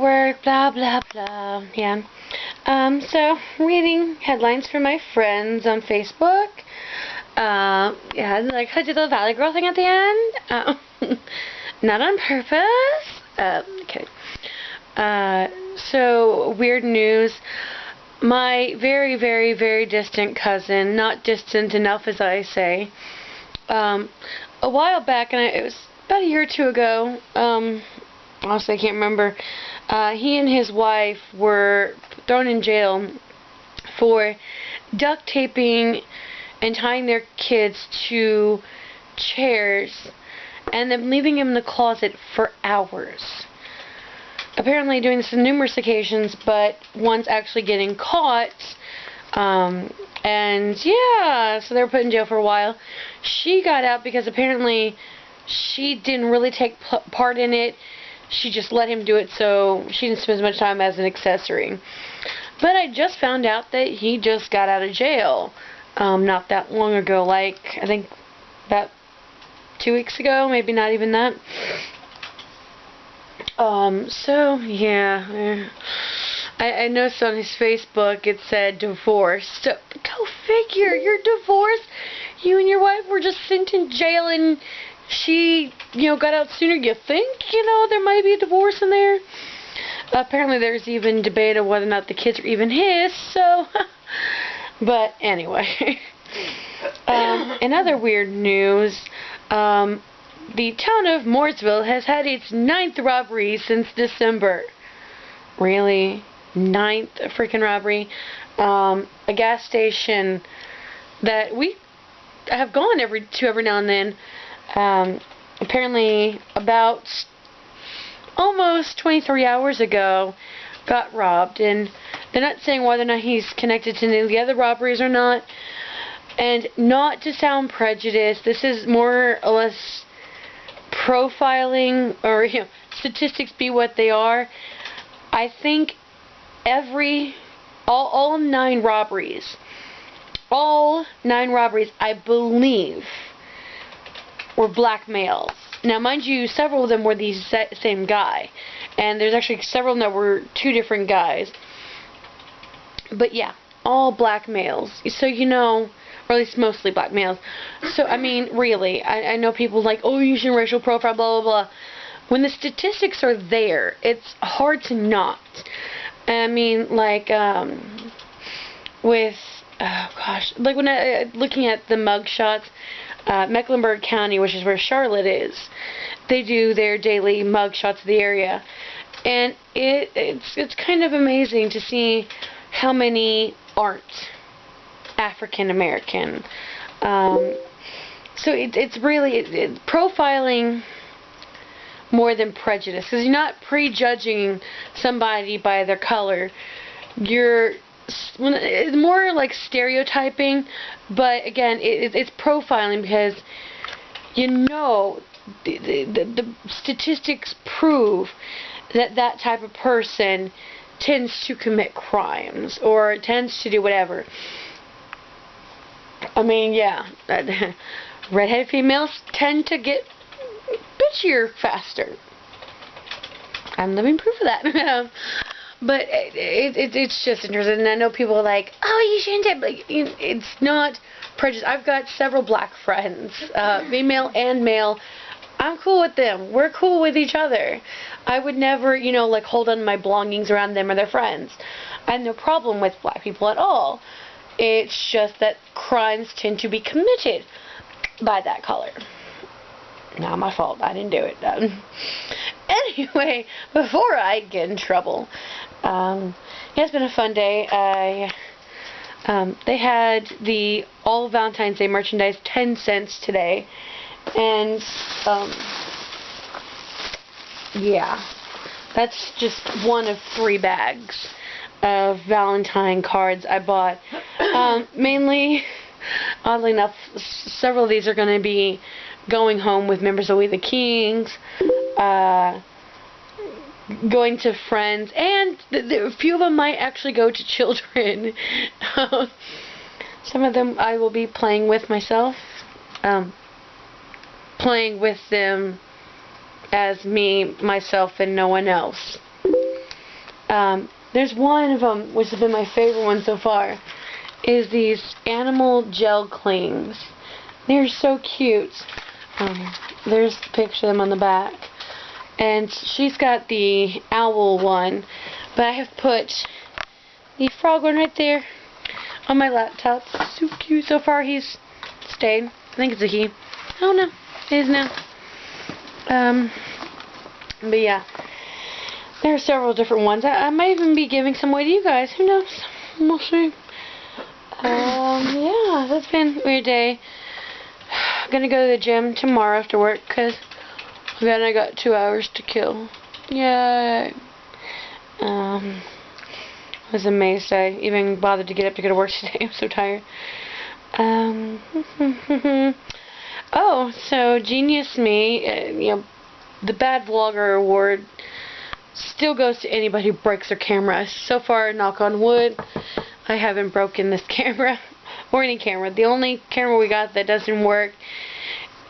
work, blah, blah, blah. Yeah. So, reading headlines from my friends on Facebook. Yeah, like, I did the Valley Girl thing at the end. Not on purpose. Okay. So, weird news. My very, very, very distant cousin, not distant enough as I say, a while back, and it was about a year or two ago, honestly I can't remember, he and his wife were thrown in jail for duct taping and tying their kids to chairs and then leaving them in the closet for hours. Apparently doing this on numerous occasions, but once actually getting caught. And yeah, so they were put in jail for a while. She got out because apparently she didn't really take part in it. She just let him do it, so she didn't spend as much time as an accessory. But I just found out that he just got out of jail not that long ago, like I think about 2 weeks ago, maybe not even that. So yeah, I noticed on his Facebook it said divorced. So, go figure, you're divorced. You and your wife were just sent in jail and she, got out sooner. You think, there might be a divorce in there? Apparently there's even debate of whether or not the kids are even his, so, but anyway. In other weird news, the town of Mooresville has had its 9th robbery since December. Really? 9th freaking robbery. A gas station that we have gone to every now and then. Apparently about almost 23 hours ago got robbed, and they're not saying whether or not he's connected to any of the other robberies or not. And not to sound prejudiced, this is more or less profiling, or statistics be what they are. I think all 9 robberies, I believe, were black males. Now, mind you, several of them were the same guy, and there's actually several that were 2 different guys. But yeah, all black males. So or at least mostly black males. So, I mean, really, I know people like, oh, you're using racial profile, blah, blah, blah. When the statistics are there, it's hard to not. I mean, like, with, oh gosh, like when looking at the mug shots, Mecklenburg County, which is where Charlotte is, they do their daily mug shots of the area. And it's kind of amazing to see how many aren't African American. So it's really profiling more than prejudice, because you're not prejudging somebody by their color. It's more like stereotyping, but again, it's profiling because the statistics prove that type of person tends to commit crimes or tends to do whatever. I mean, yeah, redheaded females tend to get bitchier faster. I'm living proof of that. But it's just interesting. And I know people are like, oh, you shouldn't have, like, it's not prejudice. I've got several black friends, female and male. I'm cool with them. We're cool with each other. I would never, like, hold on to my belongings around them or their friends. I have no problem with black people at all. It's just that crimes tend to be committed by that color. Not my fault. I didn't do it. Anyway, before I get in trouble, it's been a fun day. They had the all Valentine's Day merchandise 10 cents today, and yeah, that's just one of 3 bags of Valentine cards I bought. Mainly, oddly enough, several of these are going to be going home with members of We the Kings, going to friends, and a few of them might actually go to children. Some of them I will be playing with myself, playing with them as me, myself, and no one else. There's one of them, which has been my favorite one so far, is these animal gel clings. They're so cute. There's a picture of them on the back. And she's got the owl one, but I have put the frog one right there on my laptop. So cute. So far he's stayed. I think it's a he. I don't know. It is now. But yeah. There are several different ones. I might even be giving some away to you guys. Who knows? We'll see. Yeah, that's been a weird day. I'm gonna go to the gym tomorrow after work because then I got 2 hours to kill. Yay. I was amazed I even bothered to get up to go to work today. I'm so tired. Oh, so Genius Me, you know, the Bad Vlogger Award still goes to anybody who breaks their camera. So far, knock on wood, I haven't broken this camera or any camera. The only camera we got that doesn't work,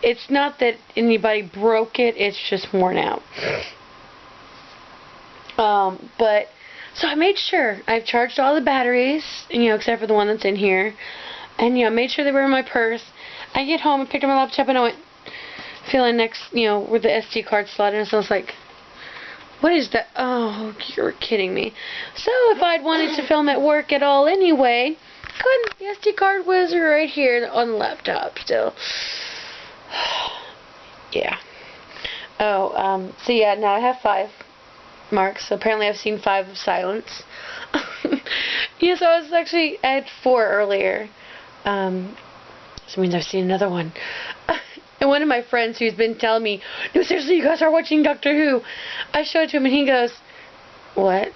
it's not that anybody broke it, it's just worn out. But so I made sure I've charged all the batteries, you know, except for the one that's in here, and you know, made sure they were in my purse. I get home and picked up my laptop and I went feeling next, you know, where the SD card slot is. So I was like, what is that? Oh, you're kidding me. So if I'd wanted to film at work at all anyway, couldn't. The SD card was right here on the laptop still. Yeah. Oh, so yeah, now I have 5 marks. So apparently I've seen 5 of silence. Yeah, so I had 4 earlier. So it means I've seen another one. And one of my friends who's been telling me, no, seriously, you guys are watching Doctor Who. I showed it to him and he goes, what?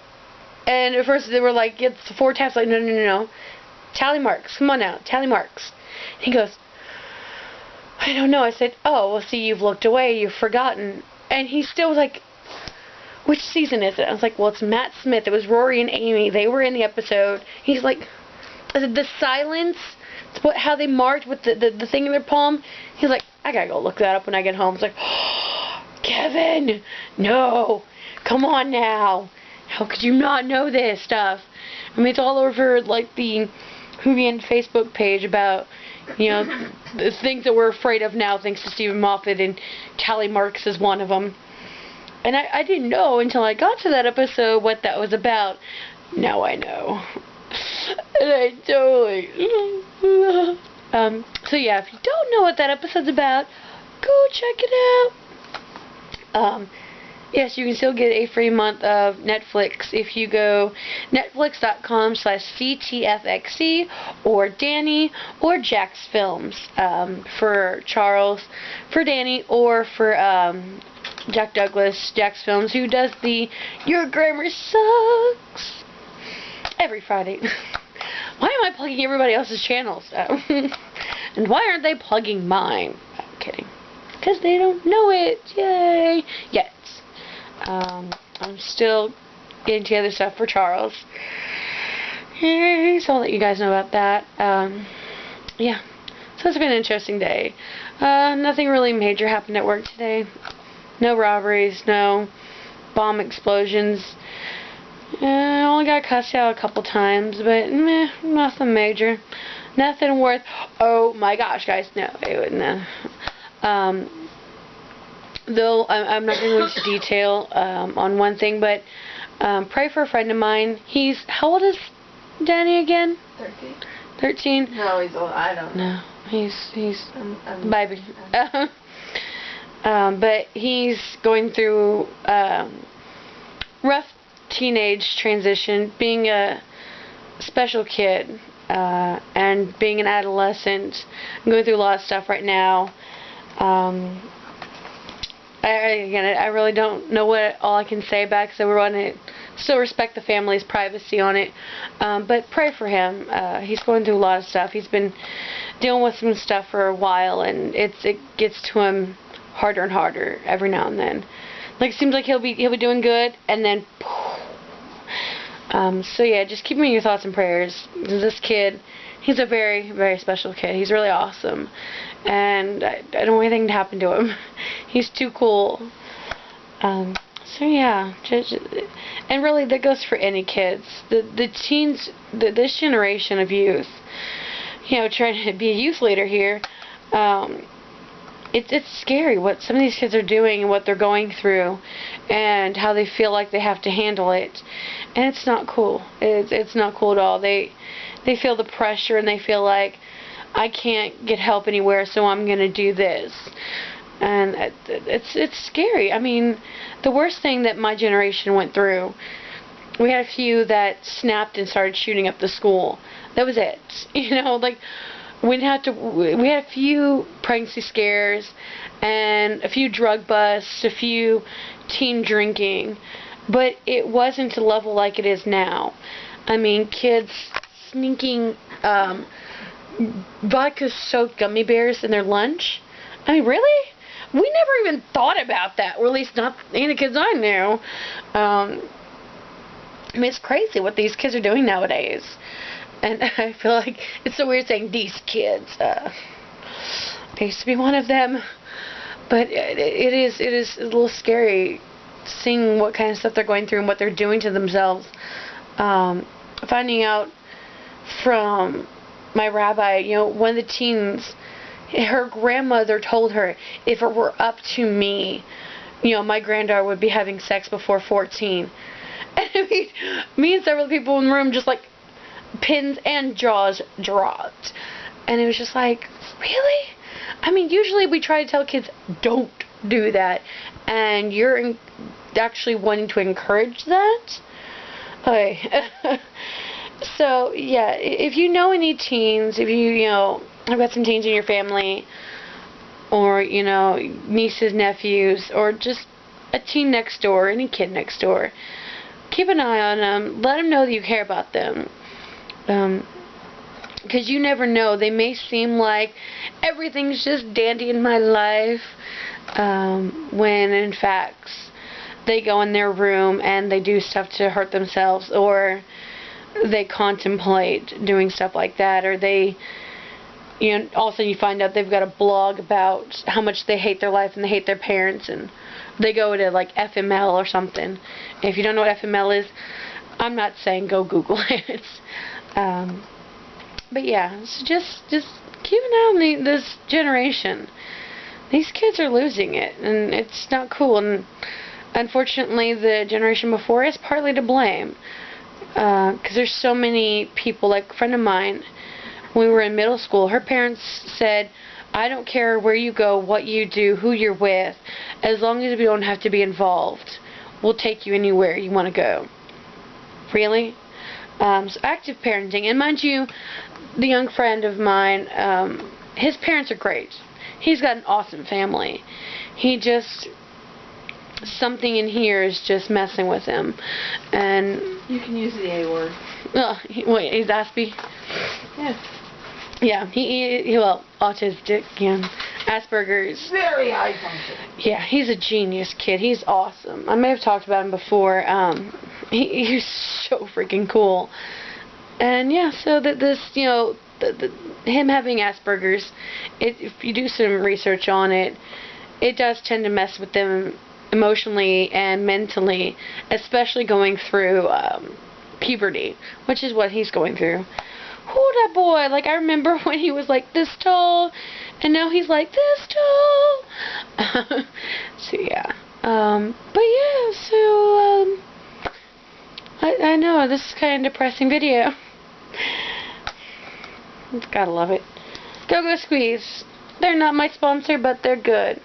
And at first they were like, it's 4 taps. Like, no. Tally marks. Come on now. Tally marks. And he goes, I don't know. I said, oh, well, see, you've looked away. You've forgotten. And he still was like, which season is it? I was like, well, it's Matt Smith. It was Rory and Amy. They were in the episode. He's like, I said, the silence, how they marked with the thing in their palm. He's like, I gotta go look that up when I get home. It's like, oh, Kevin, no, come on now. How could you not know this stuff? I mean, it's all over, like, the Whovian Facebook page about, you know, the things that we're afraid of now thanks to Stephen Moffat, and Tally Marks is one of them. And I didn't know until I got to that episode what that was about. Now I know. And I totally... so yeah, if you don't know what that episode's about, go check it out. Yes, you can still get a free month of Netflix if you go netflix.com/ctfxc or Danny or Jack's Films, for Charles, for Danny, or for Jack Douglas, Jack's Films, who does the Your Grammar Sucks every Friday. Why am I plugging everybody else's channels? And why aren't they plugging mine? I'm kidding. Because they don't know it. Yay! Yet. I'm still getting together stuff for Charles. Yay! So I'll let you guys know about that. Yeah. So it's been an interesting day. Nothing really major happened at work today. No robberies, no bomb explosions. I only got cussed out a couple times, but meh, nothing major. Nothing worth... Oh my gosh, guys, no. Though I'm not going to go into detail on one thing, but pray for a friend of mine. He's... How old is Danny again? 13. 13? No, he's old. I don't know. No, he's baby. But he's going through rough teenage transition, being a special kid, and being an adolescent. I'm going through a lot of stuff right now. I really don't know what all I can say about it, because I want to still respect the family's privacy on it. But pray for him. He's going through a lot of stuff. He's been dealing with some stuff for a while, and it gets to him harder and harder every now and then. Like, it seems like he'll be doing good, and then so yeah, just keep him in your thoughts and prayers. This kid, he's a very, very special kid. He's really awesome, and I don't want anything to happen to him. He's too cool. So yeah, and really that goes for any kids. The teens, this generation of youth, trying to be a youth leader here, it's scary what some of these kids are doing and what they're going through, and how they feel like they have to handle it, and it's not cool. It's not cool at all. They feel the pressure and they feel like, I can't get help anywhere, so I'm gonna do this. And it's scary. I mean, the worst thing that my generation went through, we had a few that snapped and started shooting up the school. That was it. Like, we had a few pregnancy scares and a few drug busts, a few teen drinking, but it wasn't to the level like it is now. I mean, kids sneaking vodka-soaked gummy bears in their lunch. I mean, really? We never even thought about that, or at least not any of the kids I knew. I mean, it's crazy what these kids are doing nowadays. And I feel like it's so weird saying these kids. I used to be one of them. But it is a little scary seeing what kind of stuff they're going through and what they're doing to themselves. Finding out from my rabbi, one of the teens, her grandmother told her, if it were up to me, my granddaughter would be having sex before 14. And I mean, me and several people in the room just like pins and jaws dropped. And it was just like, really? I mean, usually we try to tell kids, don't do that. And you're actually wanting to encourage that? Okay. So, yeah, if you know any teens, if you have got some teens in your family, or, nieces, nephews, or just a teen next door, any kid next door, keep an eye on them. Let them know that you care about them. Because you never know. They may seem like everything's just dandy in my life, when in fact they go in their room and they do stuff to hurt themselves, or they contemplate doing stuff like that, or they, all of a sudden you find out they've got a blog about how much they hate their life and they hate their parents, and they go to like FML or something. If you don't know what FML is, I'm not saying go Google it. But yeah, so just keep an eye on this generation. These kids are losing it, and it's not cool. And unfortunately, the generation before is partly to blame. Because there's so many people, like a friend of mine, when we were in middle school, her parents said, I don't care where you go, what you do, who you're with, as long as we don't have to be involved, we'll take you anywhere you want to go. Really? So active parenting. And mind you, the young friend of mine, his parents are great. He's got an awesome family. He just, something in here is just messing with him. And you can use the A word. Wait, he's Aspie? Yes. Yeah, he autistic, Asperger's. Very high functioning. Yeah, he's a genius kid. He's awesome. I may have talked about him before. He's so freaking cool. And yeah, so that this, him having Asperger's, if you do some research on it, it does tend to mess with them emotionally and mentally, especially going through puberty, which is what he's going through. Oh, that boy, like, I remember when he was like this tall, and now he's like this tall. So yeah, but yeah, so I know this is kind of depressing video. Gotta love it. Go Squeeze. They're not my sponsor, but they're good.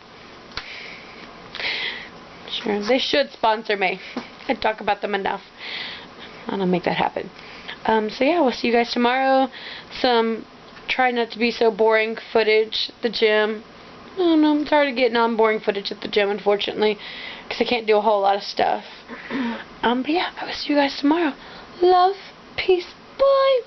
Sure, they should sponsor me. I talk about them enough. I'll make that happen. So yeah, we'll see you guys tomorrow. Try not to be so boring footage at the gym. I don't know, I'm tired of getting on boring footage at the gym, unfortunately, because I can't do a whole lot of stuff. But yeah, I will see you guys tomorrow. Love, peace, bye.